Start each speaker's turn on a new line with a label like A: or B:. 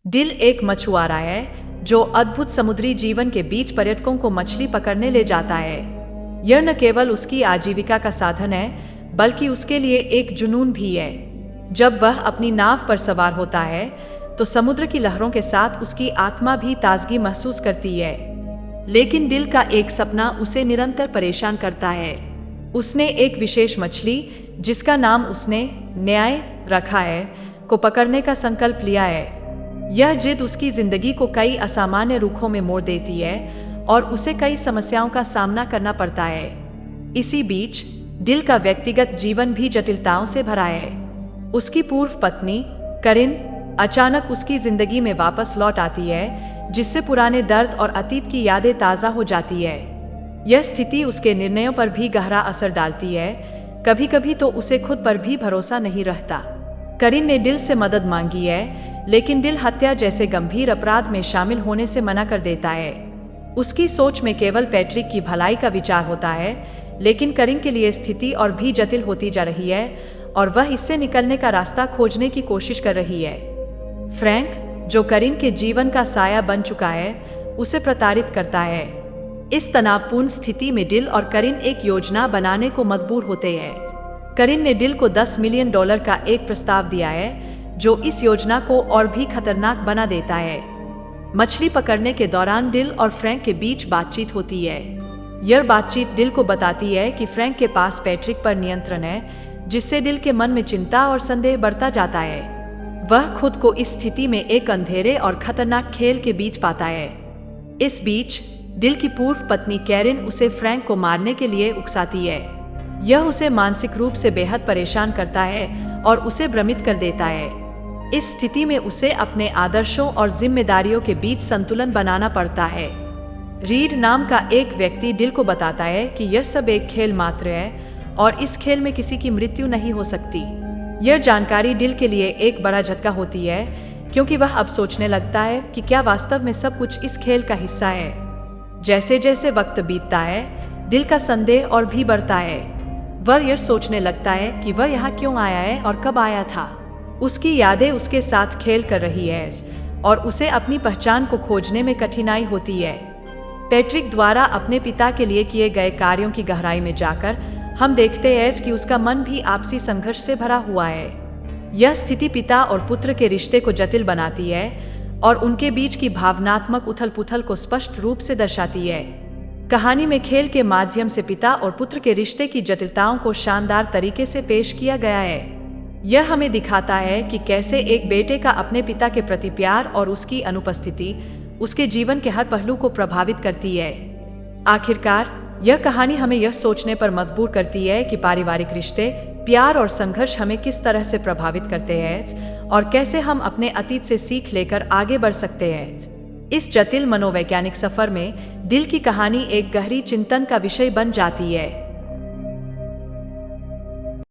A: Dill एक मछुआरा है जो अद्भुत समुद्री जीवन के बीच पर्यटकों को मछली पकड़ने ले जाता है। यह न केवल उसकी आजीविका का साधन है बल्कि उसके लिए एक जुनून भी है। जब वह अपनी नाव पर सवार होता है तो समुद्र की लहरों के साथ उसकी आत्मा भी ताजगी महसूस करती है। लेकिन डिल का एक सपना उसे निरंतर परेशान करता है। उसने एक विशेष मछली, जिसका नाम उसने न्याय रखा है, को पकड़ने का संकल्प लिया है। यह जिद उसकी जिंदगी को कई असामान्य रुखों में मोड़ देती है और उसे कई समस्याओं का सामना करना पड़ता है। इसी बीच डिल का व्यक्तिगत जीवन भी जटिलताओं से भरा है। उसकी पूर्व पत्नी करिन अचानक उसकी जिंदगी में वापस लौट आती है, जिससे पुराने दर्द और अतीत की यादें ताज़ा हो जाती है। यह स्थिति उसके निर्णयों पर भी गहरा असर डालती है। कभी कभी तो उसे खुद पर भी भरोसा नहीं रहता। करिन ने डिल से मदद मांगी है, लेकिन डिल हत्या जैसे गंभीर अपराध में शामिल होने से मना कर देता है। उसकी सोच में केवल पैट्रिक की भलाई का विचार होता है, लेकिन करिन के लिए स्थिति और भी जटिल होती जा रही है और वह इससे निकलने का रास्ता खोजने की कोशिश कर रही है। फ्रैंक, जो करिन के जीवन का साया बन चुका है, उसे प्रताड़ित करता है। इस तनावपूर्ण स्थिति में डिल और करिन एक योजना बनाने को मजबूर होते हैं। करिन ने डिल को $10 मिलियन का एक प्रस्ताव दिया है, जो इस योजना को और भी खतरनाक बना देता है। मछली पकड़ने के दौरान डिल और फ्रैंक के बीच बातचीत होती है। यह बातचीत डिल को बताती है कि फ्रैंक के पास पैट्रिक पर नियंत्रण है, जिससे डिल के मन में चिंता और संदेह बढ़ता जाता है। वह खुद को इस स्थिति में एक अंधेरे और खतरनाक खेल के बीच पाता है। इस बीच डिल की पूर्व पत्नी कैरिन उसे फ्रैंक को मारने के लिए उकसाती है। यह उसे मानसिक रूप से बेहद परेशान करता है और उसे भ्रमित कर देता है। इस स्थिति में उसे अपने आदर्शों और जिम्मेदारियों के बीच संतुलन बनाना पड़ता है। रीड नाम का एक व्यक्ति डिल को बताता है कि यह सब एक खेल मात्र है और इस खेल में किसी की मृत्यु नहीं हो सकती। यह जानकारी डिल के लिए एक बड़ा झटका होती है, क्योंकि वह अब सोचने लगता है कि क्या वास्तव में सब कुछ इस खेल का हिस्सा है। जैसे जैसे वक्त बीतता है, डिल का संदेह और भी बढ़ता है। वह यह सोचने लगता है कि वह यहाँ क्यों आया है और कब आया था। उसकी यादें उसके साथ खेल कर रही है और उसे अपनी पहचान को खोजने में कठिनाई होती है। पैट्रिक द्वारा अपने पिता के लिए किए गए कार्यों की गहराई में जाकर हम देखते हैं कि उसका मन भी आपसी संघर्ष से भरा हुआ है। यह स्थिति पिता और पुत्र के रिश्ते को जटिल बनाती है और उनके बीच की भावनात्मक उथल-पुथल को स्पष्ट रूप से दर्शाती है। कहानी में खेल के माध्यम से पिता और पुत्र के रिश्ते की जटिलताओं को शानदार तरीके से पेश किया गया है। यह हमें दिखाता है कि कैसे एक बेटे का अपने पिता के प्रति प्यार और उसकी अनुपस्थिति उसके जीवन के हर पहलू को प्रभावित करती है। आखिरकार यह कहानी हमें यह सोचने पर मजबूर करती है कि पारिवारिक रिश्ते, प्यार और संघर्ष हमें किस तरह से प्रभावित करते हैं और कैसे हम अपने अतीत से सीख लेकर आगे बढ़ सकते हैं। इस जटिल मनोवैज्ञानिक सफर में डिल की कहानी एक गहरी चिंतन का विषय बन जाती है।